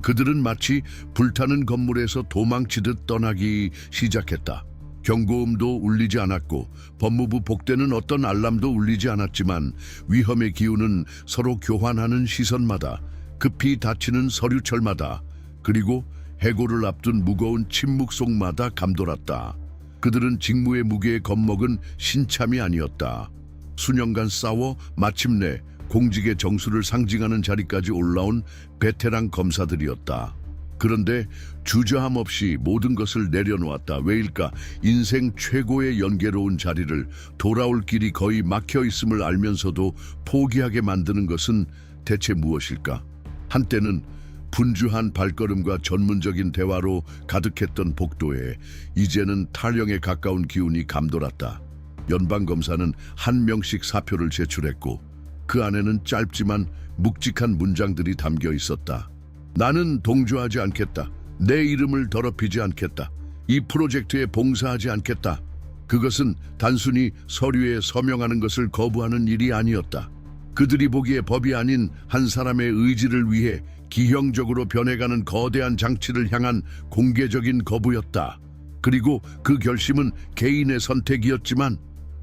그들은 마치 불타는 건물에서 도망치듯 떠나기 시작했다. 경고음도 울리지 않았고 법무부 복대는 어떤 알람도 울리지 않았지만 위험의 기운은 서로 교환하는 시선마다, 급히 닫히는 서류철마다, 그리고 해고를 앞둔 무거운 침묵 속마다 감돌았다. 그들은 직무의 무게에 겁먹은 신참이 아니었다. 수년간 싸워 마침내 공직의 정수를 상징하는 자리까지 올라온 베테랑 검사들이었다. 그런데 주저함 없이 모든 것을 내려놓았다. 왜일까? 인생 최고의 연계로운 자리를 돌아올 길이 거의 막혀 있음을 알면서도 포기하게 만드는 것은 대체 무엇일까? 한때는 분주한 발걸음과 전문적인 대화로 가득했던 복도에 이제는 탈영에 가까운 기운이 감돌았다. 연방검사는 한 명씩 사표를 제출했고 그 안에는 짧지만 묵직한 문장들이 담겨 있었다. 나는 동조하지 않겠다. 내 이름을 더럽히지 않겠다. 이 프로젝트에 봉사하지 않겠다. 그것은 단순히 서류에 서명하는 것을 거부하는 일이 아니었다. 그들이 보기에 법이 아닌 한 사람의 의지를 위해 기형적으로 변해가는 거대한 장치를 향한 공개적인 거부였다. 그리고 그 결심은 개인의 선택이었지만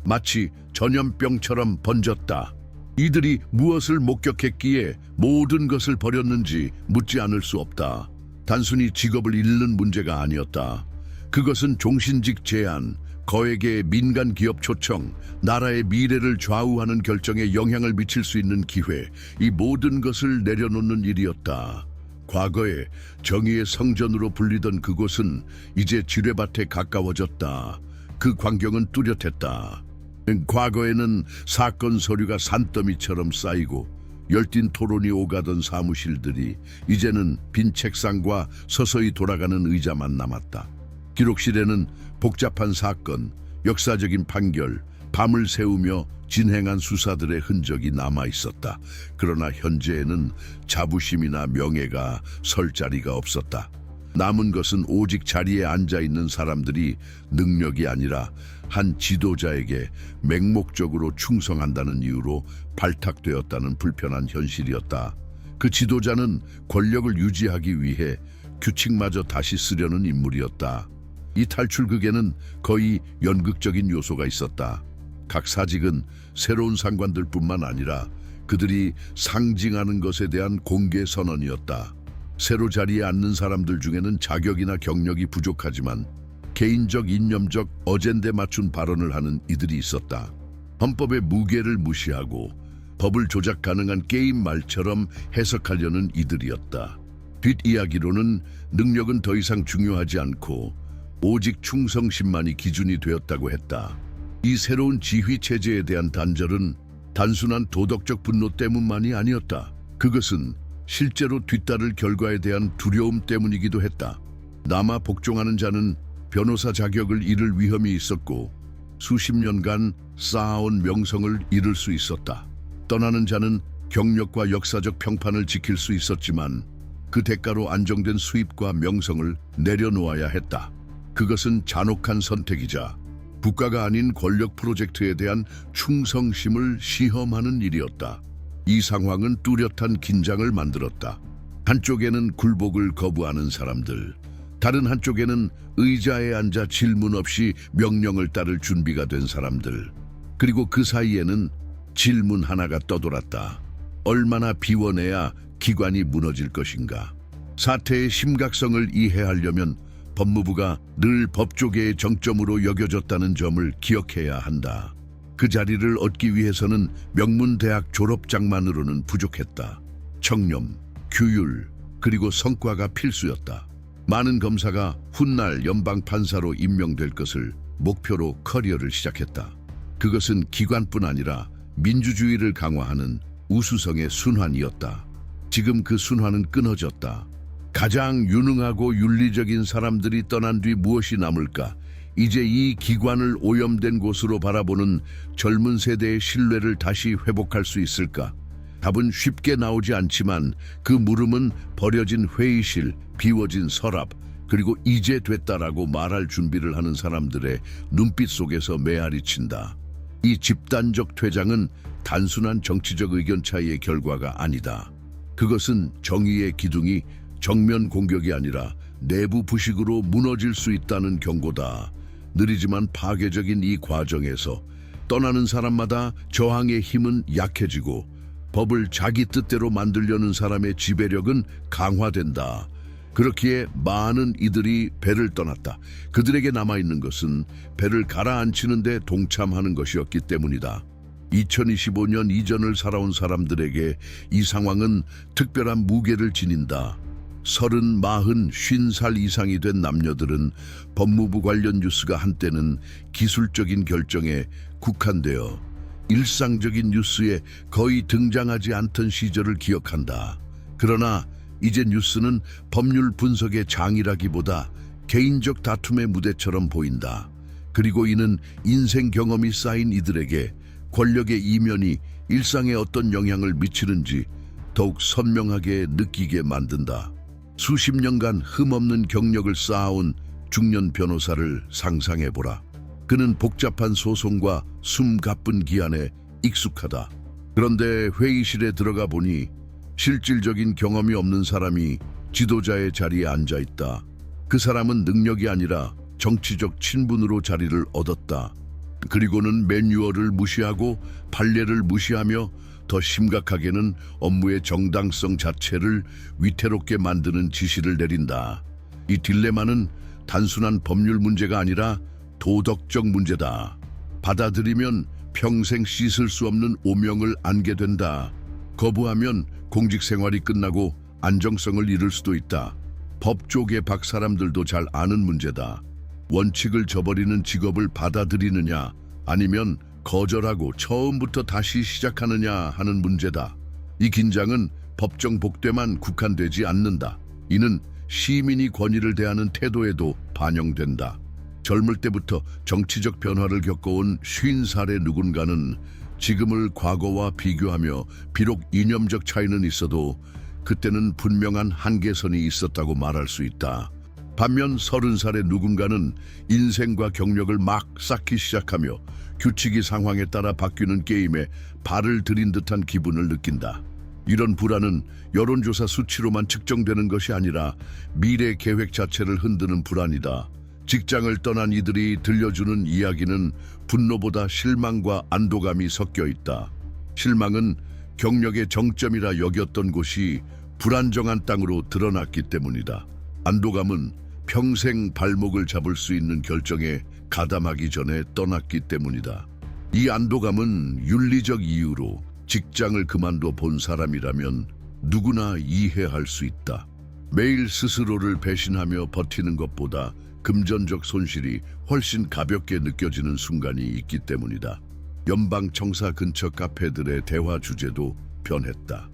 마치 전염병처럼 번졌다. 이들이 무엇을 목격했기에 모든 것을 버렸는지 묻지 않을 수 없다. 단순히 직업을 잃는 문제가 아니었다. 그것은 종신직 제한, 거액의 민간 기업 초청, 나라의 미래를 좌우하는 결정에 영향을 미칠 수 있는 기회, 이 모든 것을 내려놓는 일이었다. 과거에 정의의 성전으로 불리던 그곳은 이제 지뢰밭에 가까워졌다. 그 광경은 뚜렷했다. 과거에는 사건 서류가 산더미처럼 쌓이고 열띤 토론이 오가던 사무실들이 이제는 빈 책상과 서서히 돌아가는 의자만 남았다. 기록실에는 복잡한 사건, 역사적인 판결, 밤을 새우며 진행한 수사들의 흔적이 남아 있었다. 그러나 현재에는 자부심이나 명예가 설 자리가 없었다. 남은 것은 오직 자리에 앉아 있는 사람들이 능력이 아니라 한 지도자에게 맹목적으로 충성한다는 이유로 발탁되었다는 불편한 현실이었다. 그 지도자는 권력을 유지하기 위해 규칙마저 다시 쓰려는 인물이었다. 이 탈출극에는 거의 연극적인 요소가 있었다. 각 사직은 새로운 상관들뿐만 아니라 그들이 상징하는 것에 대한 공개 선언이었다. 새로 자리에 앉는 사람들 중에는 자격이나 경력이 부족하지만 개인적 이념적 어젠데 맞춘 발언을 하는 이들이 있었다. 헌법의 무게를 무시하고 법을 조작 가능한 게임 말처럼 해석하려는 이들이었다. 뒷이야기로는 능력은 더 이상 중요하지 않고 오직 충성심만이 기준이 되었다고 했다. 이 새로운 지휘 체제에 대한 단절은 단순한 도덕적 분노 때문만이 아니었다. 그것은 실제로 뒤따를 결과에 대한 두려움 때문이기도 했다. 남아 복종하는 자는 변호사 자격을 잃을 위험이 있었고 수십 년간 쌓아온 명성을 잃을 수 있었다. 떠나는 자는 경력과 역사적 평판을 지킬 수 있었지만 그 대가로 안정된 수입과 명성을 내려놓아야 했다. 그것은 잔혹한 선택이자 국가가 아닌 권력 프로젝트에 대한 충성심을 시험하는 일이었다. 이 상황은 뚜렷한 긴장을 만들었다. 한쪽에는 굴복을 거부하는 사람들, 다른 한쪽에는 의자에 앉아 질문 없이 명령을 따를 준비가 된 사람들, 그리고 그 사이에는 질문 하나가 떠돌았다. 얼마나 비워내야 기관이 무너질 것인가? 사태의 심각성을 이해하려면 법무부가 늘 법조계의 정점으로 여겨졌다는 점을 기억해야 한다. 그 자리를 얻기 위해서는 명문대학 졸업장만으로는 부족했다. 청렴, 규율, 그리고 성과가 필수였다. 많은 검사가 훗날 연방판사로 임명될 것을 목표로 커리어를 시작했다. 그것은 기관뿐 아니라 민주주의를 강화하는 우수성의 순환이었다. 지금 그 순환은 끊어졌다. 가장 유능하고 윤리적인 사람들이 떠난 뒤 무엇이 남을까? 이제 이 기관을 오염된 곳으로 바라보는 젊은 세대의 신뢰를 다시 회복할 수 있을까? 답은 쉽게 나오지 않지만 그 물음은 버려진 회의실, 비워진 서랍, 그리고 이제 됐다라고 말할 준비를 하는 사람들의 눈빛 속에서 메아리친다. 이 집단적 퇴장은 단순한 정치적 의견 차이의 결과가 아니다. 그것은 정의의 기둥이 정면 공격이 아니라 내부 부식으로 무너질 수 있다는 경고다. 느리지만 파괴적인 이 과정에서 떠나는 사람마다 저항의 힘은 약해지고 법을 자기 뜻대로 만들려는 사람의 지배력은 강화된다. 그렇기에 많은 이들이 배를 떠났다. 그들에게 남아있는 것은 배를 가라앉히는 데 동참하는 것이었기 때문이다. 2025년 이전을 살아온 사람들에게 이 상황은 특별한 무게를 지닌다. 30, 40, 50살 이상이 된 남녀들은 법무부 관련 뉴스가 한때는 기술적인 결정에 국한되어 일상적인 뉴스에 거의 등장하지 않던 시절을 기억한다. 그러나 이제 뉴스는 법률 분석의 장이라기보다 개인적 다툼의 무대처럼 보인다. 그리고 이는 인생 경험이 쌓인 이들에게 권력의 이면이 일상에 어떤 영향을 미치는지 더욱 선명하게 느끼게 만든다. 수십 년간 흠없는 경력을 쌓아온 중년 변호사를 상상해보라. 그는 복잡한 소송과 숨가쁜 기한에 익숙하다. 그런데 회의실에 들어가 보니 실질적인 경험이 없는 사람이 지도자의 자리에 앉아 있다. 그 사람은 능력이 아니라 정치적 친분으로 자리를 얻었다. 그리고는 매뉴얼을 무시하고 판례를 무시하며 더 심각하게는 업무의 정당성 자체를 위태롭게 만드는 지시를 내린다. 이 딜레마는 단순한 법률 문제가 아니라 도덕적 문제다. 받아들이면 평생 씻을 수 없는 오명을 안게 된다. 거부하면 공직 생활이 끝나고 안정성을 잃을 수도 있다. 법 쪽의 박 사람들도 잘 아는 문제다. 원칙을 저버리는 직업을 받아들이느냐 아니면 거절하고 처음부터 다시 시작하느냐 하는 문제다. 이 긴장은 법정 복대만 국한되지 않는다. 이는 시민이 권위를 대하는 태도에도 반영된다. 젊을 때부터 정치적 변화를 겪어온 50살의 누군가는 지금을 과거와 비교하며 비록 이념적 차이는 있어도 그때는 분명한 한계선이 있었다고 말할 수 있다. 반면 30살의 누군가는 인생과 경력을 막 쌓기 시작하며 규칙이 상황에 따라 바뀌는 게임에 발을 들인 듯한 기분을 느낀다. 이런 불안은 여론조사 수치로만 측정되는 것이 아니라 미래 계획 자체를 흔드는 불안이다. 직장을 떠난 이들이 들려주는 이야기는 분노보다 실망과 안도감이 섞여 있다. 실망은 경력의 정점이라 여겼던 곳이 불안정한 땅으로 드러났기 때문이다. 안도감은 평생 발목을 잡을 수 있는 결정에 가담하기 전에 떠났기 때문이다. 이 안도감은 윤리적 이유로 직장을 그만둬 본 사람이라면 누구나 이해할 수 있다. 매일 스스로를 배신하며 버티는 것보다 금전적 손실이 훨씬 가볍게 느껴지는 순간이 있기 때문이다. 연방청사 근처 카페들의 대화 주제도 변했다.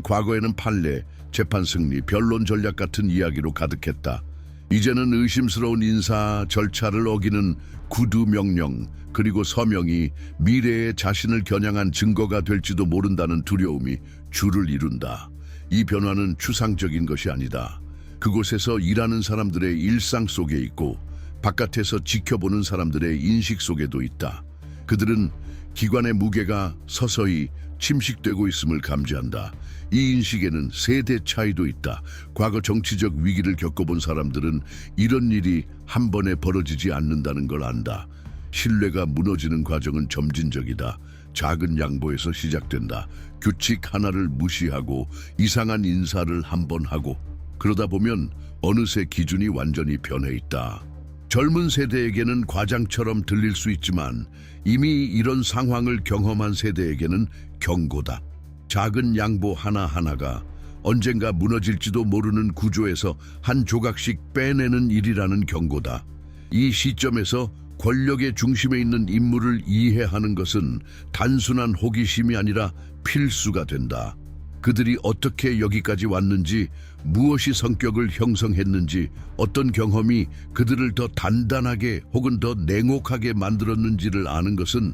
과거에는 판례, 재판 승리, 변론 전략 같은 이야기로 가득했다. 이제는 의심스러운 인사 절차를 어기는 구두 명령, 그리고 서명이 미래의 자신을 겨냥한 증거가 될지도 모른다는 두려움이 줄을 이룬다. 이 변화는 추상적인 것이 아니다. 그곳에서 일하는 사람들의 일상 속에 있고 바깥에서 지켜보는 사람들의 인식 속에도 있다. 그들은 기관의 무게가 서서히 침식되고 있음을 감지한다. 이 인식에는 세대 차이도 있다. 과거 정치적 위기를 겪어본 사람들은 이런 일이 한 번에 벌어지지 않는다는 걸 안다. 신뢰가 무너지는 과정은 점진적이다. 작은 양보에서 시작된다. 규칙 하나를 무시하고 이상한 인사를 한 번 하고 그러다 보면 어느새 기준이 완전히 변해 있다. 젊은 세대에게는 과장처럼 들릴 수 있지만 이미 이런 상황을 경험한 세대에게는 경고다. 작은 양보 하나하나가 언젠가 무너질지도 모르는 구조에서 한 조각씩 빼내는 일이라는 경고다. 이 시점에서 권력의 중심에 있는 인물을 이해하는 것은 단순한 호기심이 아니라 필수가 된다. 그들이 어떻게 여기까지 왔는지, 무엇이 성격을 형성했는지, 어떤 경험이 그들을 더 단단하게 혹은 더 냉혹하게 만들었는지를 아는 것은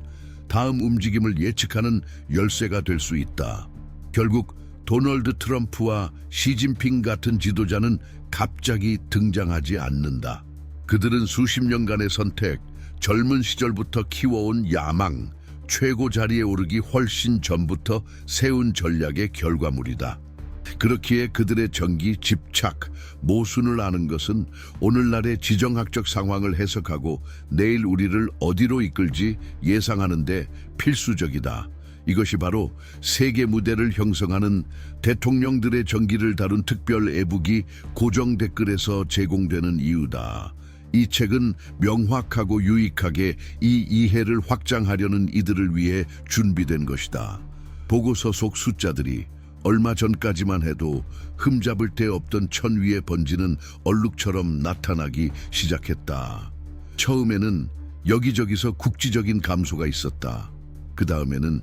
다음 움직임을 예측하는 열쇠가 될 수 있다. 결국 도널드 트럼프와 시진핑 같은 지도자는 갑자기 등장하지 않는다. 그들은 수십 년간의 선택, 젊은 시절부터 키워온 야망, 최고 자리에 오르기 훨씬 전부터 세운 전략의 결과물이다. 그렇기에 그들의 정기 집착, 모순을 아는 것은 오늘날의 지정학적 상황을 해석하고 내일 우리를 어디로 이끌지 예상하는 데 필수적이다. 이것이 바로 세계 무대를 형성하는 대통령들의 정기를 다룬 특별 애북이 고정 댓글에서 제공되는 이유다. 이 책은 명확하고 유익하게 이 이해를 확장하려는 이들을 위해 준비된 것이다. 보고서 속 숫자들이 얼마 전까지만 해도 흠잡을 데 없던 천 위에 번지는 얼룩처럼 나타나기 시작했다. 처음에는 여기저기서 국지적인 감소가 있었다. 그 다음에는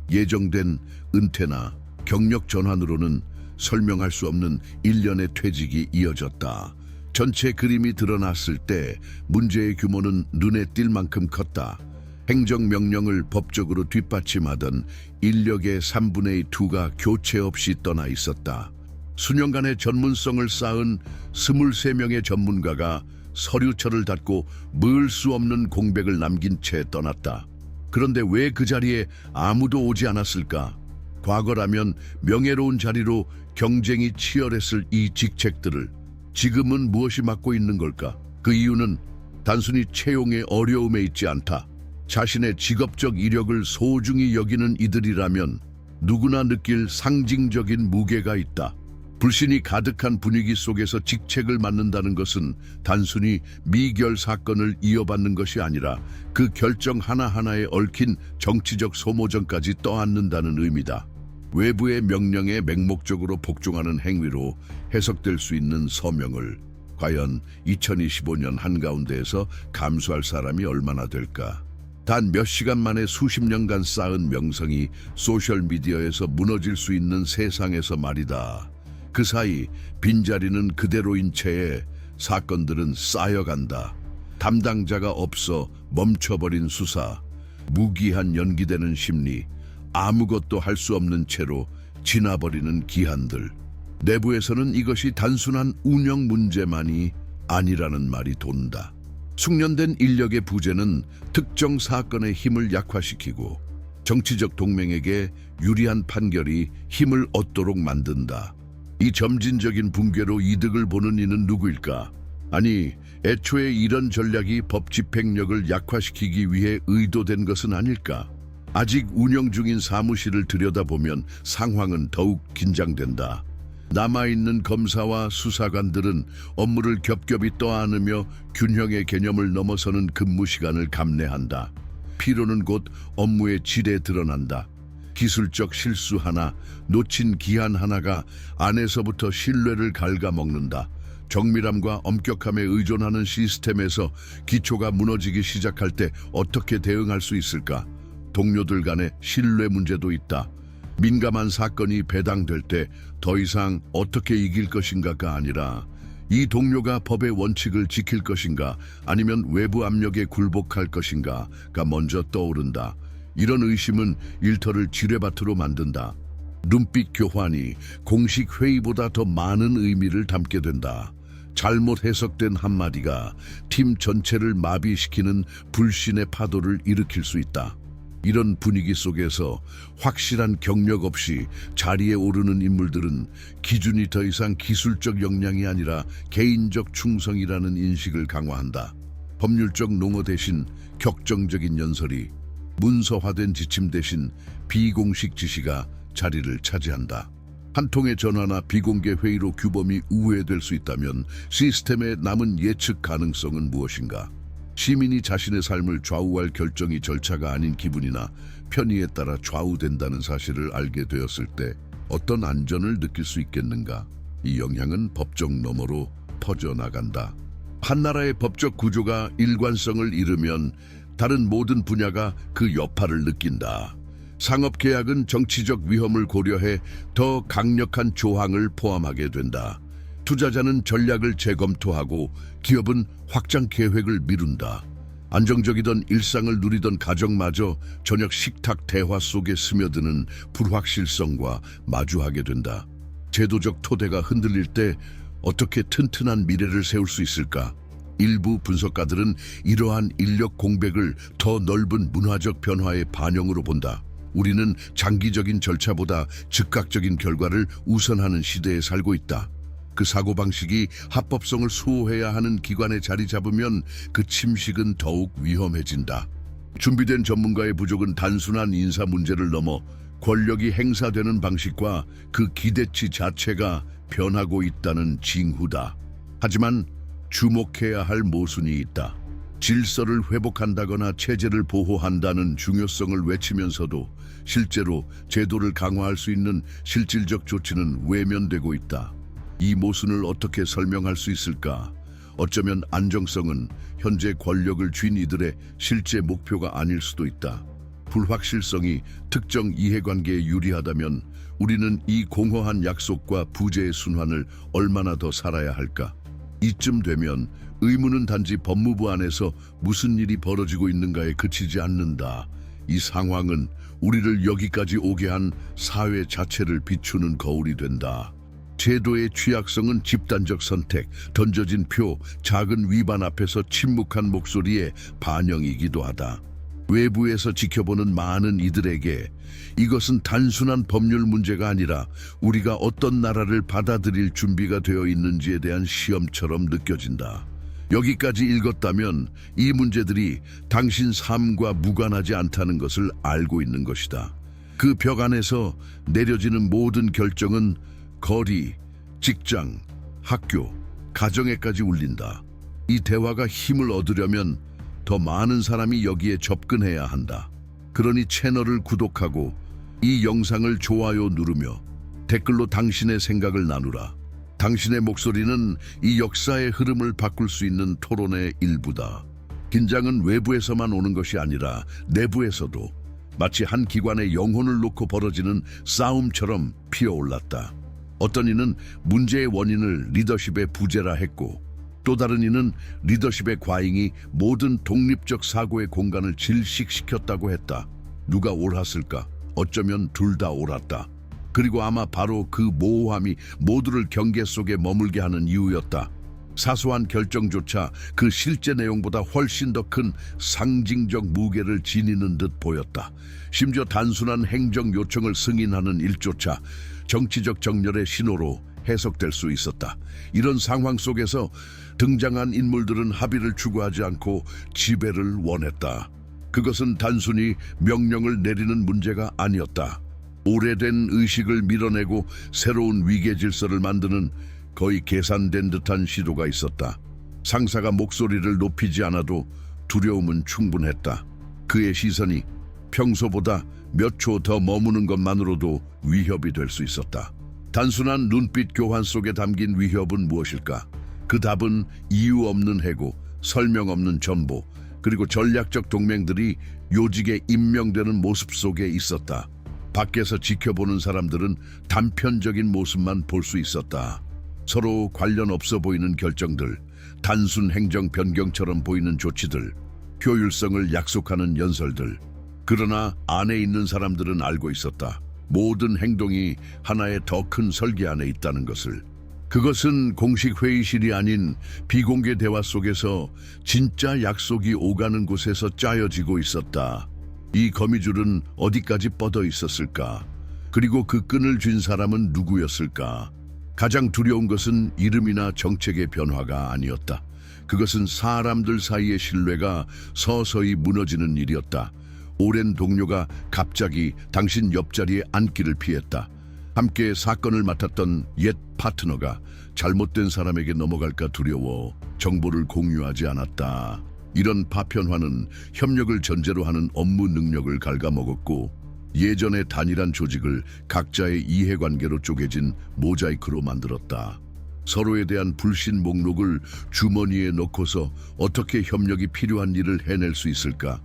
예정된 은퇴나 경력 전환으로는 설명할 수 없는 일련의 퇴직이 이어졌다. 전체 그림이 드러났을 때 문제의 규모는 눈에 띌 만큼 컸다. 행정명령을 법적으로 뒷받침하던 인력의 3분의 2가 교체 없이 떠나 있었다. 수년간의 전문성을 쌓은 23명의 전문가가 서류철을 닫고 물 수 없는 공백을 남긴 채 떠났다. 그런데 왜 그 자리에 아무도 오지 않았을까? 과거라면 명예로운 자리로 경쟁이 치열했을 이 직책들을 지금은 무엇이 맡고 있는 걸까? 그 이유는 단순히 채용의 어려움에 있지 않다. 자신의 직업적 이력을 소중히 여기는 이들이라면 누구나 느낄 상징적인 무게가 있다. 불신이 가득한 분위기 속에서 직책을 맡는다는 것은 단순히 미결 사건을 이어받는 것이 아니라 그 결정 하나하나에 얽힌 정치적 소모전까지 떠안는다는 의미다. 외부의 명령에 맹목적으로 복종하는 행위로 해석될 수 있는 서명을 과연 2025년 한가운데에서 감수할 사람이 얼마나 될까? 단 몇 시간 만에 수십 년간 쌓은 명성이 소셜미디어에서 무너질 수 있는 세상에서 말이다. 그 사이 빈자리는 그대로인 채에 사건들은 쌓여간다. 담당자가 없어 멈춰버린 수사, 무기한 연기되는 심리, 아무것도 할 수 없는 채로 지나버리는 기한들. 내부에서는 이것이 단순한 운영 문제만이 아니라는 말이 돈다. 숙련된 인력의 부재는 특정 사건의 힘을 약화시키고 정치적 동맹에게 유리한 판결이 힘을 얻도록 만든다. 이 점진적인 붕괴로 이득을 보는 이는 누구일까? 아니, 애초에 이런 전략이 법 집행력을 약화시키기 위해 의도된 것은 아닐까? 아직 운영 중인 사무실을 들여다보면 상황은 더욱 긴장된다. 남아있는 검사와 수사관들은 업무를 겹겹이 떠안으며 균형의 개념을 넘어서는 근무 시간을 감내한다. 피로는 곧 업무의 질에 드러난다. 기술적 실수 하나, 놓친 기한 하나가 안에서부터 신뢰를 갉아먹는다. 정밀함과 엄격함에 의존하는 시스템에서 기초가 무너지기 시작할 때 어떻게 대응할 수 있을까? 동료들 간의 신뢰 문제도 있다. 민감한 사건이 배당될 때 더 이상 어떻게 이길 것인가가 아니라 이 동료가 법의 원칙을 지킬 것인가 아니면 외부 압력에 굴복할 것인가가 먼저 떠오른다. 이런 의심은 일터를 지뢰밭으로 만든다. 눈빛 교환이 공식 회의보다 더 많은 의미를 담게 된다. 잘못 해석된 한마디가 팀 전체를 마비시키는 불신의 파도를 일으킬 수 있다. 이런 분위기 속에서 확실한 경력 없이 자리에 오르는 인물들은 기준이 더 이상 기술적 역량이 아니라 개인적 충성이라는 인식을 강화한다. 법률적 농어 대신 격정적인 연설이, 문서화된 지침 대신 비공식 지시가 자리를 차지한다. 한 통의 전화나 비공개 회의로 규범이 우회될 수 있다면 시스템의 남은 예측 가능성은 무엇인가? 시민이 자신의 삶을 좌우할 결정이 절차가 아닌 기분이나 편의에 따라 좌우된다는 사실을 알게 되었을 때 어떤 안전을 느낄 수 있겠는가? 이 영향은 법적 너머로 퍼져나간다. 한 나라의 법적 구조가 일관성을 잃으면 다른 모든 분야가 그 여파를 느낀다. 상업계약은 정치적 위험을 고려해 더 강력한 조항을 포함하게 된다. 투자자는 전략을 재검토하고 기업은 확장 계획을 미룬다. 안정적이던 일상을 누리던 가정마저 저녁 식탁 대화 속에 스며드는 불확실성과 마주하게 된다. 제도적 토대가 흔들릴 때 어떻게 튼튼한 미래를 세울 수 있을까? 일부 분석가들은 이러한 인력 공백을 더 넓은 문화적 변화의 반영으로 본다. 우리는 장기적인 절차보다 즉각적인 결과를 우선하는 시대에 살고 있다. 그 사고방식이 합법성을 수호해야 하는 기관에 자리 잡으면 그 침식은 더욱 위험해진다. 준비된 전문가의 부족은 단순한 인사 문제를 넘어 권력이 행사되는 방식과 그 기대치 자체가 변하고 있다는 징후다. 하지만 주목해야 할 모순이 있다. 질서를 회복한다거나 체제를 보호한다는 중요성을 외치면서도 실제로 제도를 강화할 수 있는 실질적 조치는 외면되고 있다. 이 모순을 어떻게 설명할 수 있을까? 어쩌면 안정성은 현재 권력을 쥔 이들의 실제 목표가 아닐 수도 있다. 불확실성이 특정 이해관계에 유리하다면 우리는 이 공허한 약속과 부재의 순환을 얼마나 더 살아야 할까? 이쯤 되면 의무는 단지 법무부 안에서 무슨 일이 벌어지고 있는가에 그치지 않는다. 이 상황은 우리를 여기까지 오게 한 사회 자체를 비추는 거울이 된다. 제도의 취약성은 집단적 선택, 던져진 표, 작은 위반 앞에서 침묵한 목소리의 반영이기도 하다. 외부에서 지켜보는 많은 이들에게 이것은 단순한 법률 문제가 아니라 우리가 어떤 나라를 받아들일 준비가 되어 있는지에 대한 시험처럼 느껴진다. 여기까지 읽었다면 이 문제들이 당신 삶과 무관하지 않다는 것을 알고 있는 것이다. 그 벽 안에서 내려지는 모든 결정은 거리, 직장, 학교, 가정에까지 울린다. 이 대화가 힘을 얻으려면 더 많은 사람이 여기에 접근해야 한다. 그러니 채널을 구독하고 이 영상을 좋아요 누르며 댓글로 당신의 생각을 나누라. 당신의 목소리는 이 역사의 흐름을 바꿀 수 있는 토론의 일부다. 긴장은 외부에서만 오는 것이 아니라 내부에서도 마치 한 기관의 영혼을 놓고 벌어지는 싸움처럼 피어올랐다. 어떤 이는 문제의 원인을 리더십의 부재라 했고 또 다른 이는 리더십의 과잉이 모든 독립적 사고의 공간을 질식시켰다고 했다. 누가 옳았을까? 어쩌면 둘 다 옳았다. 그리고 아마 바로 그 모호함이 모두를 경계 속에 머물게 하는 이유였다. 사소한 결정조차 그 실제 내용보다 훨씬 더 큰 상징적 무게를 지니는 듯 보였다. 심지어 단순한 행정 요청을 승인하는 일조차 정치적 정렬의 신호로 해석될 수 있었다. 이런 상황 속에서 등장한 인물들은 합의를 추구하지 않고 지배를 원했다. 그것은 단순히 명령을 내리는 문제가 아니었다. 오래된 의식을 밀어내고 새로운 위계 질서를 만드는 거의 계산된 듯한 시도가 있었다. 상사가 목소리를 높이지 않아도 두려움은 충분했다. 그의 시선이 평소보다 몇 초 더 머무는 것만으로도 위협이 될 수 있었다. 단순한 눈빛 교환 속에 담긴 위협은 무엇일까? 그 답은 이유 없는 해고, 설명 없는 전보, 그리고 전략적 동맹들이 요직에 임명되는 모습 속에 있었다. 밖에서 지켜보는 사람들은 단편적인 모습만 볼 수 있었다. 서로 관련 없어 보이는 결정들, 단순 행정 변경처럼 보이는 조치들, 효율성을 약속하는 연설들. 그러나 안에 있는 사람들은 알고 있었다. 모든 행동이 하나의 더 큰 설계 안에 있다는 것을. 그것은 공식 회의실이 아닌 비공개 대화 속에서 진짜 약속이 오가는 곳에서 짜여지고 있었다. 이 거미줄은 어디까지 뻗어 있었을까? 그리고 그 끈을 쥔 사람은 누구였을까? 가장 두려운 것은 이름이나 정책의 변화가 아니었다. 그것은 사람들 사이의 신뢰가 서서히 무너지는 일이었다. 오랜 동료가 갑자기 당신 옆자리에 앉기를 피했다. 함께 사건을 맡았던 옛 파트너가 잘못된 사람에게 넘어갈까 두려워 정보를 공유하지 않았다. 이런 파편화는 협력을 전제로 하는 업무 능력을 갉아먹었고 예전의 단일한 조직을 각자의 이해관계로 쪼개진 모자이크로 만들었다. 서로에 대한 불신 목록을 주머니에 넣고서 어떻게 협력이 필요한 일을 해낼 수 있을까?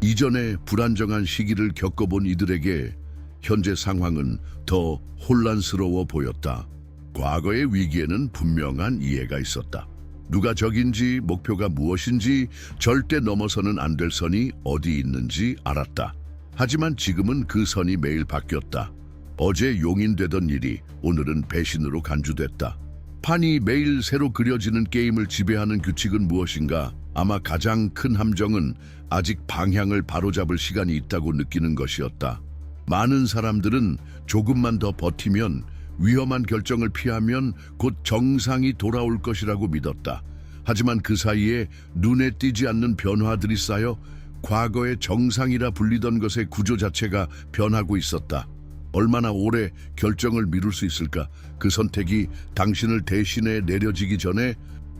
이전에 불안정한 시기를 겪어본 이들에게 현재 상황은 더 혼란스러워 보였다. 과거의 위기에는 분명한 이해가 있었다. 누가 적인지, 목표가 무엇인지, 절대 넘어서는 안 될 선이 어디 있는지 알았다. 하지만 지금은 그 선이 매일 바뀌었다. 어제 용인되던 일이 오늘은 배신으로 간주됐다. 판이 매일 새로 그려지는 게임을 지배하는 규칙은 무엇인가? 아마 가장 큰 함정은 아직 방향을 바로잡을 시간이 있다고 느끼는 것이었다. 많은 사람들은 조금만 더 버티면, 위험한 결정을 피하면 곧 정상이 돌아올 것이라고 믿었다. 하지만 그 사이에 눈에 띄지 않는 변화들이 쌓여 과거의 정상이라 불리던 것의 구조 자체가 변하고 있었다. 얼마나 오래 결정을 미룰 수 있을까? 그 선택이 당신을 대신해 내려지기 전에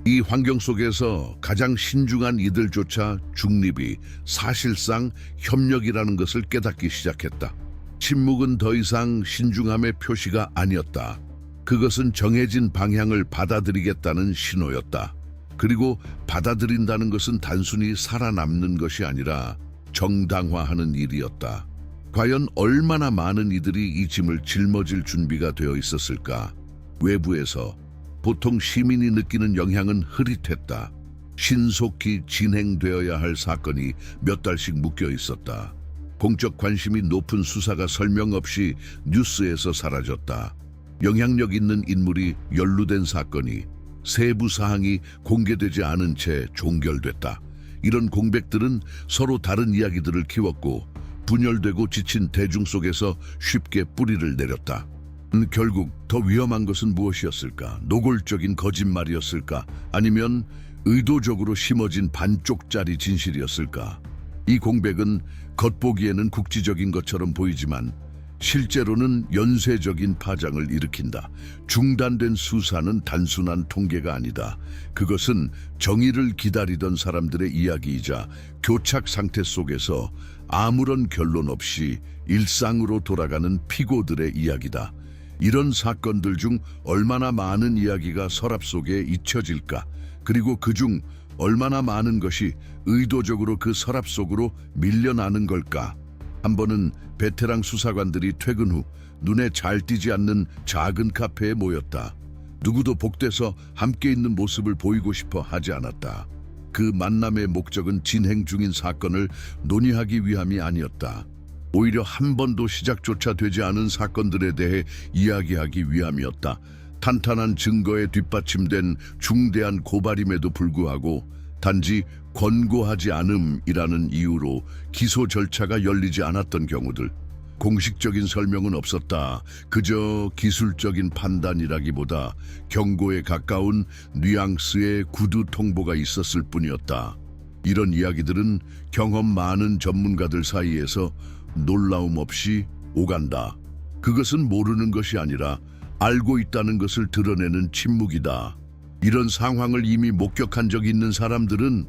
이 환경 속에서 가장 신중한 이들조차 중립이 사실상 협력이라는 것을 깨닫기 시작했다. 침묵은 더 이상 신중함의 표시가 아니었다. 그것은 정해진 방향을 받아들이겠다는 신호였다. 그리고 받아들인다는 것은 단순히 살아남는 것이 아니라 정당화하는 일이었다. 과연 얼마나 많은 이들이 이 짐을 짊어질 준비가 되어 있었을까? 외부에서 보통 시민이 느끼는 영향은 흐릿했다. 신속히 진행되어야 할 사건이 몇 달씩 묶여 있었다. 공적 관심이 높은 수사가 설명 없이 뉴스에서 사라졌다. 영향력 있는 인물이 연루된 사건이 세부 사항이 공개되지 않은 채 종결됐다. 이런 공백들은 서로 다른 이야기들을 키웠고 분열되고 지친 대중 속에서 쉽게 뿌리를 내렸다. 결국 더 위험한 것은 무엇이었을까? 노골적인 거짓말이었을까? 아니면 의도적으로 심어진 반쪽짜리 진실이었을까? 이 공백은 겉보기에는 국지적인 것처럼 보이지만 실제로는 연쇄적인 파장을 일으킨다. 중단된 수사는 단순한 통계가 아니다. 그것은 정의를 기다리던 사람들의 이야기이자 교착 상태 속에서 아무런 결론 없이 일상으로 돌아가는 피고들의 이야기다. 이런 사건들 중 얼마나 많은 이야기가 서랍 속에 잊혀질까? 그리고 그중 얼마나 많은 것이 의도적으로 그 서랍 속으로 밀려나는 걸까? 한 번은 베테랑 수사관들이 퇴근 후 눈에 잘 띄지 않는 작은 카페에 모였다. 누구도 복돼서 함께 있는 모습을 보이고 싶어 하지 않았다. 그 만남의 목적은 진행 중인 사건을 논의하기 위함이 아니었다. 오히려 한 번도 시작조차 되지 않은 사건들에 대해 이야기하기 위함이었다. 탄탄한 증거에 뒷받침된 중대한 고발임에도 불구하고 단지 권고하지 않음이라는 이유로 기소 절차가 열리지 않았던 경우들. 공식적인 설명은 없었다. 그저 기술적인 판단이라기보다 경고에 가까운 뉘앙스의 구두 통보가 있었을 뿐이었다. 이런 이야기들은 경험 많은 전문가들 사이에서 놀라움 없이 오간다. 그것은 모르는 것이 아니라 알고 있다는 것을 드러내는 침묵이다. 이런 상황을 이미 목격한 적이 있는 사람들은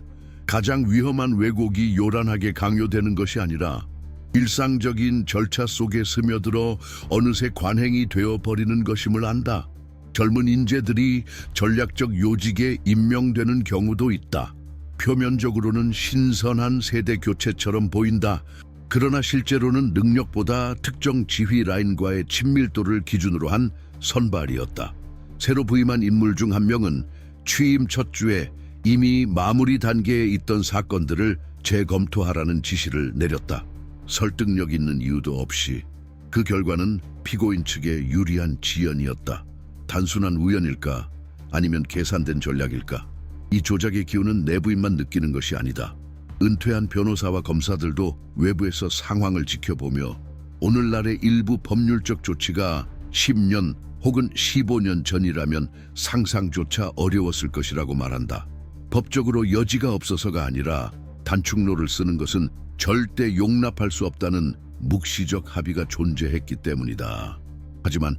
가장 위험한 왜곡이 요란하게 강요되는 것이 아니라 일상적인 절차 속에 스며들어 어느새 관행이 되어버리는 것임을 안다. 젊은 인재들이 전략적 요직에 임명되는 경우도 있다. 표면적으로는 신선한 세대 교체처럼 보인다. 그러나 실제로는 능력보다 특정 지휘 라인과의 친밀도를 기준으로 한 선발이었다. 새로 부임한 인물 중 한 명은 취임 첫 주에 이미 마무리 단계에 있던 사건들을 재검토하라는 지시를 내렸다. 설득력 있는 이유도 없이. 그 결과는 피고인 측에 유리한 지연이었다. 단순한 우연일까? 아니면 계산된 전략일까? 이 조작의 기운은 내부인만 느끼는 것이 아니다. 은퇴한 변호사와 검사들도 외부에서 상황을 지켜보며 오늘날의 일부 법률적 조치가 10년 혹은 15년 전이라면 상상조차 어려웠을 것이라고 말한다. 법적으로 여지가 없어서가 아니라 단축로를 쓰는 것은 절대 용납할 수 없다는 묵시적 합의가 존재했기 때문이다. 하지만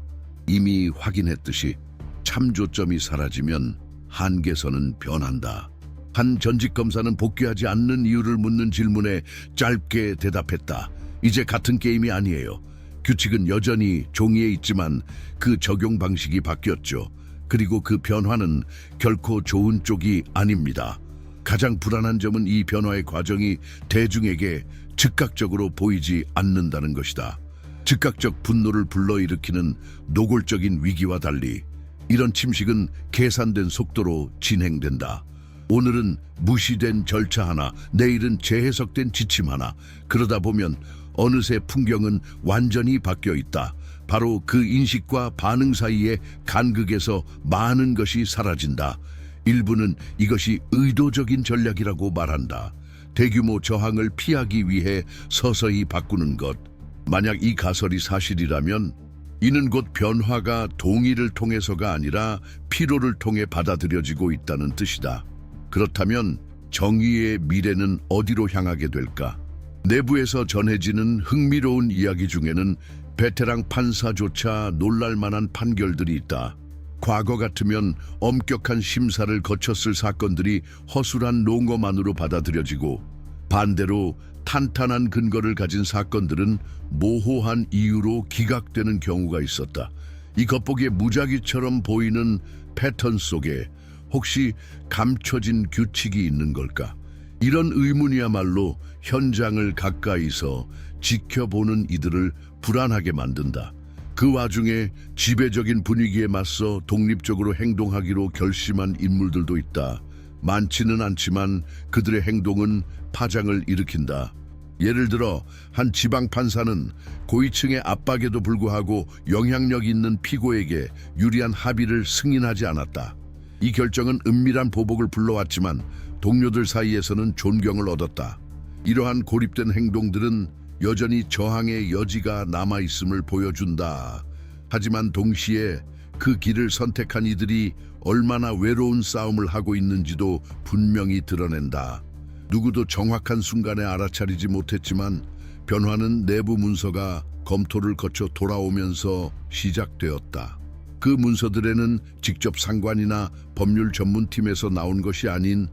이미 확인했듯이 참조점이 사라지면 한계선은 변한다. 한 전직 검사는 복귀하지 않는 이유를 묻는 질문에 짧게 대답했다. 이제 같은 게임이 아니에요. 규칙은 여전히 종이에 있지만 그 적용 방식이 바뀌었죠. 그리고 그 변화는 결코 좋은 쪽이 아닙니다. 가장 불안한 점은 이 변화의 과정이 대중에게 즉각적으로 보이지 않는다는 것이다. 즉각적 분노를 불러일으키는 노골적인 위기와 달리 이런 침식은 계산된 속도로 진행된다. 오늘은 무시된 절차 하나, 내일은 재해석된 지침 하나. 그러다 보면 어느새 풍경은 완전히 바뀌어 있다. 바로 그 인식과 반응 사이의 간극에서 많은 것이 사라진다. 일부는 이것이 의도적인 전략이라고 말한다. 대규모 저항을 피하기 위해 서서히 바꾸는 것. 만약 이 가설이 사실이라면 이는 곧 변화가 동의를 통해서가 아니라 피로를 통해 받아들여지고 있다는 뜻이다. 그렇다면 정의의 미래는 어디로 향하게 될까? 내부에서 전해지는 흥미로운 이야기 중에는 베테랑 판사조차 놀랄만한 판결들이 있다. 과거 같으면 엄격한 심사를 거쳤을 사건들이 허술한 농어만으로 받아들여지고, 반대로 탄탄한 근거를 가진 사건들은 모호한 이유로 기각되는 경우가 있었다. 이 겉보기에 무작위처럼 보이는 패턴 속에 혹시 감춰진 규칙이 있는 걸까? 이런 의문이야말로 현장을 가까이서 지켜보는 이들을 불안하게 만든다. 그 와중에 지배적인 분위기에 맞서 독립적으로 행동하기로 결심한 인물들도 있다. 많지는 않지만 그들의 행동은 파장을 일으킨다. 예를 들어 한 지방 판사는 고위층의 압박에도 불구하고 영향력 있는 피고에게 유리한 합의를 승인하지 않았다. 이 결정은 은밀한 보복을 불러왔지만 동료들 사이에서는 존경을 얻었다. 이러한 고립된 행동들은 여전히 저항의 여지가 남아있음을 보여준다. 하지만 동시에 그 길을 선택한 이들이 얼마나 외로운 싸움을 하고 있는지도 분명히 드러낸다. 누구도 정확한 순간에 알아차리지 못했지만 변화는 내부 문서가 검토를 거쳐 돌아오면서 시작되었다. 그 문서들에는 직접 상관이나 법률 전문팀에서 나온 것이 아닌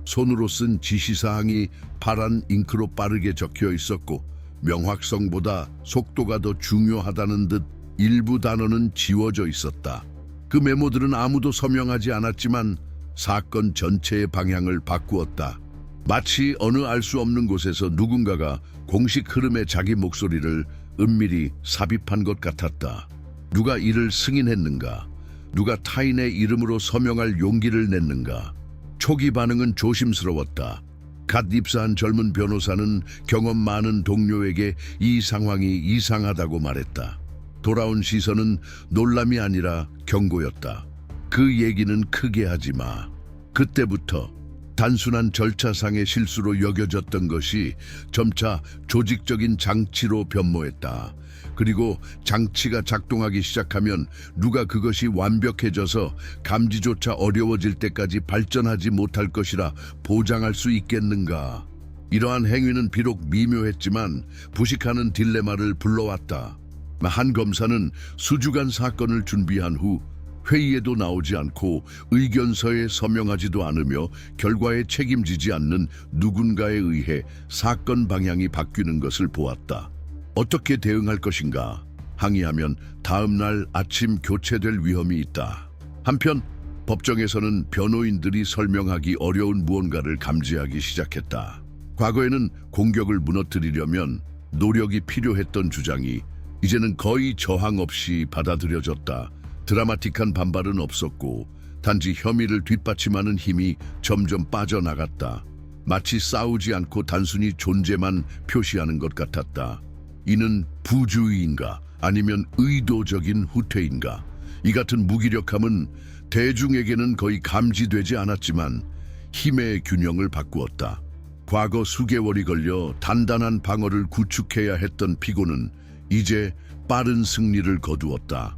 손으로 쓴 지시사항이 파란 잉크로 빠르게 적혀 있었고, 명확성보다 속도가 더 중요하다는 듯 일부 단어는 지워져 있었다. 그 메모들은 아무도 서명하지 않았지만 사건 전체의 방향을 바꾸었다. 마치 어느 알 수 없는 곳에서 누군가가 공식 흐름에 자기 목소리를 은밀히 삽입한 것 같았다. 누가 이를 승인했는가? 누가 타인의 이름으로 서명할 용기를 냈는가? 초기 반응은 조심스러웠다. 갓 입사한 젊은 변호사는 경험 많은 동료에게 이 상황이 이상하다고 말했다. 돌아온 시선은 놀람이 아니라 경고였다. 그 얘기는 크게 하지 마. 그때부터 단순한 절차상의 실수로 여겨졌던 것이 점차 조직적인 장치로 변모했다. 그리고 장치가 작동하기 시작하면 누가 그것이 완벽해져서 감지조차 어려워질 때까지 발전하지 못할 것이라 보장할 수 있겠는가? 이러한 행위는 비록 미묘했지만 부식하는 딜레마를 불러왔다. 한 검사는 수주간 사건을 준비한 후 회의에도 나오지 않고 의견서에 서명하지도 않으며 결과에 책임지지 않는 누군가에 의해 사건 방향이 바뀌는 것을 보았다. 어떻게 대응할 것인가? 항의하면 다음 날 아침 교체될 위험이 있다. 한편 법정에서는 변호인들이 설명하기 어려운 무언가를 감지하기 시작했다. 과거에는 공격을 무너뜨리려면 노력이 필요했던 주장이 이제는 거의 저항 없이 받아들여졌다. 드라마틱한 반발은 없었고 단지 혐의를 뒷받침하는 힘이 점점 빠져나갔다. 마치 싸우지 않고 단순히 존재만 표시하는 것 같았다. 이는 부주의인가 아니면 의도적인 후퇴인가? 이 같은 무기력함은 대중에게는 거의 감지되지 않았지만 힘의 균형을 바꾸었다. 과거 수개월이 걸려 단단한 방어를 구축해야 했던 피고는 이제 빠른 승리를 거두었다.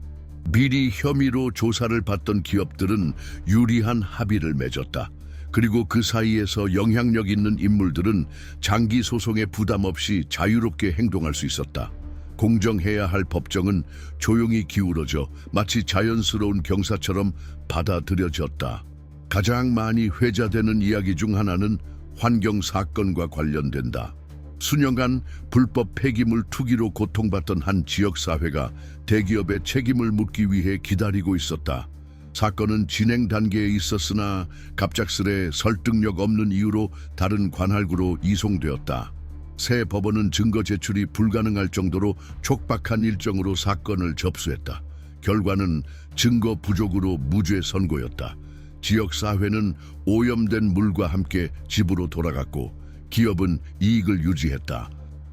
미리 혐의로 조사를 받던 기업들은 유리한 합의를 맺었다. 그리고 그 사이에서 영향력 있는 인물들은 장기 소송에 부담 없이 자유롭게 행동할 수 있었다. 공정해야 할 법정은 조용히 기울어져 마치 자연스러운 경사처럼 받아들여졌다. 가장 많이 회자되는 이야기 중 하나는 환경 사건과 관련된다. 수년간 불법 폐기물 투기로 고통받던 한 지역사회가 대기업의 책임을 묻기 위해 기다리고 있었다. 사건은 진행 단계에 있었으나 갑작스레 설득력 없는 이유로 다른 관할구로 이송되었다. 새 법원은 증거 제출이 불가능할 정도로 촉박한 일정으로 사건을 접수했다. 결과는 증거 부족으로 무죄 선고였다. 지역사회는 오염된 물과 함께 집으로 돌아갔고 기업은 이익을 유지했다.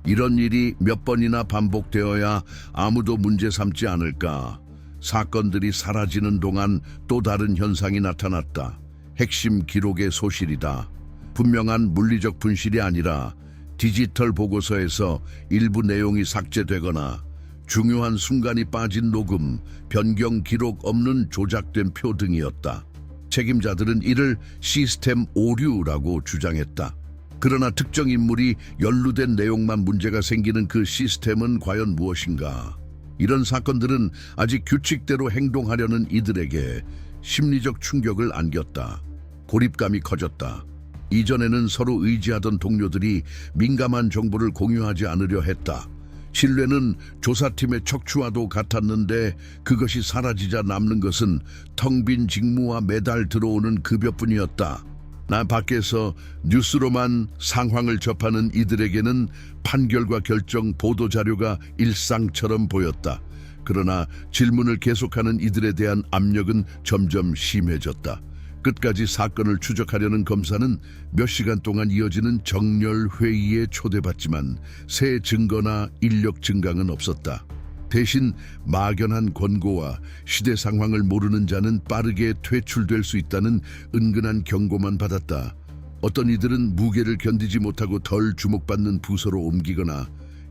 이런 일이 몇 번이나 반복되어야 아무도 문제 삼지 않을까? 사건들이 사라지는 동안 또 다른 현상이 나타났다. 핵심 기록의 소실이다. 분명한 물리적 분실이 아니라 디지털 보고서에서 일부 내용이 삭제되거나 중요한 순간이 빠진 녹음, 변경 기록 없는 조작된 표 등이었다. 책임자들은 이를 시스템 오류라고 주장했다. 그러나 특정 인물이 연루된 내용만 문제가 생기는 그 시스템은 과연 무엇인가? 이런 사건들은 아직 규칙대로 행동하려는 이들에게 심리적 충격을 안겼다. 고립감이 커졌다. 이전에는 서로 의지하던 동료들이 민감한 정보를 공유하지 않으려 했다. 신뢰는 조사팀의 척추와도 같았는데 그것이 사라지자 남는 것은 텅 빈 직무와 매달 들어오는 급여뿐이었다. 나 밖에서 뉴스로만 상황을 접하는 이들에게는 판결과 결정, 보도자료가 일상처럼 보였다. 그러나 질문을 계속하는 이들에 대한 압력은 점점 심해졌다. 끝까지 사건을 추적하려는 검사는 몇 시간 동안 이어지는 정렬 회의에 초대받지만 새 증거나 인력 증강은 없었다. 대신 막연한 권고와 시대 상황을 모르는 자는 빠르게 퇴출될 수 있다는 은근한 경고만 받았다. 어떤 이들은 무게를 견디지 못하고 덜 주목받는 부서로 옮기거나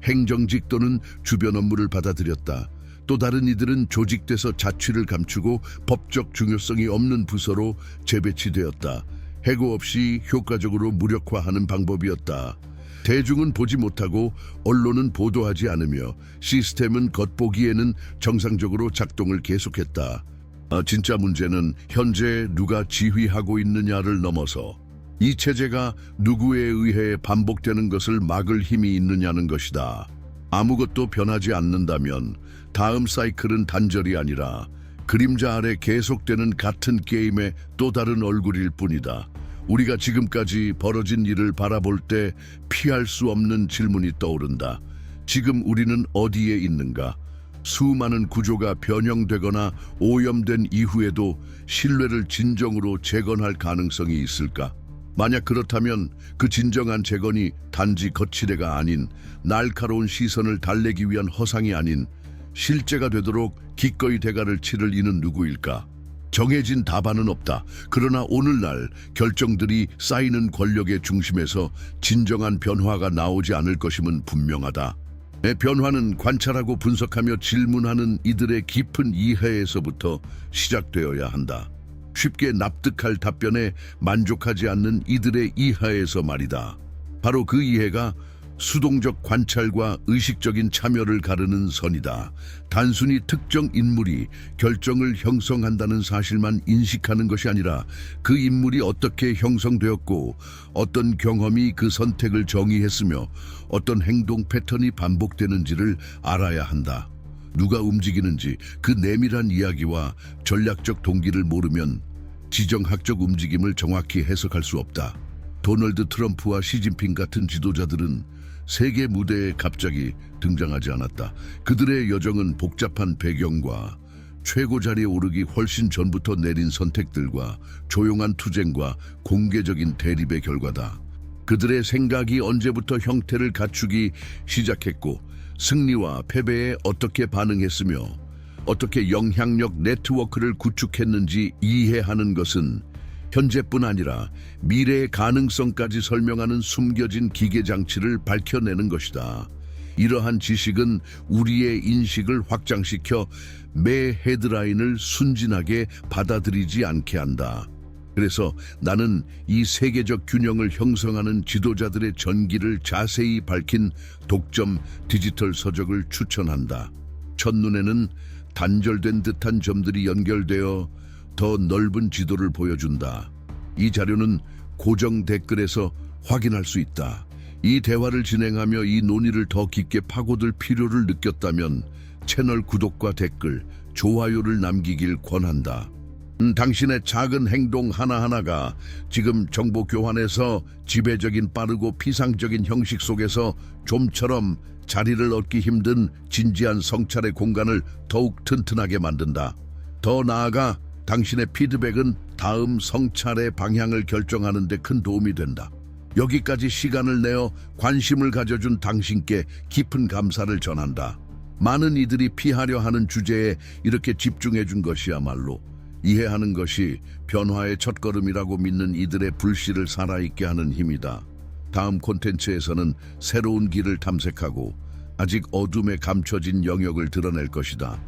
행정직 또는 주변 업무를 받아들였다. 또 다른 이들은 조직돼서 자취를 감추고 법적 중요성이 없는 부서로 재배치되었다. 해고 없이 효과적으로 무력화하는 방법이었다. 대중은 보지 못하고 언론은 보도하지 않으며 시스템은 겉보기에는 정상적으로 작동을 계속했다. 진짜 문제는 현재 누가 지휘하고 있느냐를 넘어서 이 체제가 누구에 의해 반복되는 것을 막을 힘이 있느냐는 것이다. 아무것도 변하지 않는다면 다음 사이클은 단절이 아니라 그림자 아래 계속되는 같은 게임의 또 다른 얼굴일 뿐이다. 우리가 지금까지 벌어진 일을 바라볼 때 피할 수 없는 질문이 떠오른다. 지금 우리는 어디에 있는가? 수많은 구조가 변형되거나 오염된 이후에도 신뢰를 진정으로 재건할 가능성이 있을까? 만약 그렇다면 그 진정한 재건이 단지 거치대가 아닌 날카로운 시선을 달래기 위한 허상이 아닌 실제가 되도록 기꺼이 대가를 치를 이는 누구일까? 정해진 답안은 없다. 그러나 오늘날 결정들이 쌓이는 권력의 중심에서 진정한 변화가 나오지 않을 것임은 분명하다. 변화는 관찰하고 분석하며 질문하는 이들의 깊은 이해에서부터 시작되어야 한다. 쉽게 납득할 답변에 만족하지 않는 이들의 이하에서 말이다. 바로 그 이해가 수동적 관찰과 의식적인 참여를 가르는 선이다. 단순히 특정 인물이 결정을 형성한다는 사실만 인식하는 것이 아니라 그 인물이 어떻게 형성되었고 어떤 경험이 그 선택을 정의했으며 어떤 행동 패턴이 반복되는지를 알아야 한다. 누가 움직이는지 그 내밀한 이야기와 전략적 동기를 모르면 지정학적 움직임을 정확히 해석할 수 없다. 도널드 트럼프와 시진핑 같은 지도자들은 세계 무대에 갑자기 등장하지 않았다. 그들의 여정은 복잡한 배경과 최고 자리에 오르기 훨씬 전부터 내린 선택들과 조용한 투쟁과 공개적인 대립의 결과다. 그들의 생각이 언제부터 형태를 갖추기 시작했고 승리와 패배에 어떻게 반응했으며 어떻게 영향력 네트워크를 구축했는지 이해하는 것은 현재뿐 아니라 미래의 가능성까지 설명하는 숨겨진 기계장치를 밝혀내는 것이다. 이러한 지식은 우리의 인식을 확장시켜 매 헤드라인을 순진하게 받아들이지 않게 한다. 그래서 나는 이 세계적 균형을 형성하는 지도자들의 전기를 자세히 밝힌 독점 디지털 서적을 추천한다. 첫눈에는 단절된 듯한 점들이 연결되어 더 넓은 지도를 보여준다. 이 자료는 고정 댓글에서 확인할 수 있다. 이 대화를 진행하며 이 논의를 더 깊게 파고들 필요를 느꼈다면 채널 구독과 댓글, 좋아요를 남기길 권한다. 당신의 작은 행동 하나하나가 지금 정보 교환에서 지배적인 빠르고 피상적인 형식 속에서 좀처럼 자리를 얻기 힘든 진지한 성찰의 공간을 더욱 튼튼하게 만든다. 더 나아가 당신의 피드백은 다음 성찰의 방향을 결정하는 데 큰 도움이 된다. 여기까지 시간을 내어 관심을 가져준 당신께 깊은 감사를 전한다. 많은 이들이 피하려 하는 주제에 이렇게 집중해 준 것이야말로 이해하는 것이 변화의 첫걸음이라고 믿는 이들의 불씨를 살아있게 하는 힘이다. 다음 콘텐츠에서는 새로운 길을 탐색하고 아직 어둠에 감춰진 영역을 드러낼 것이다.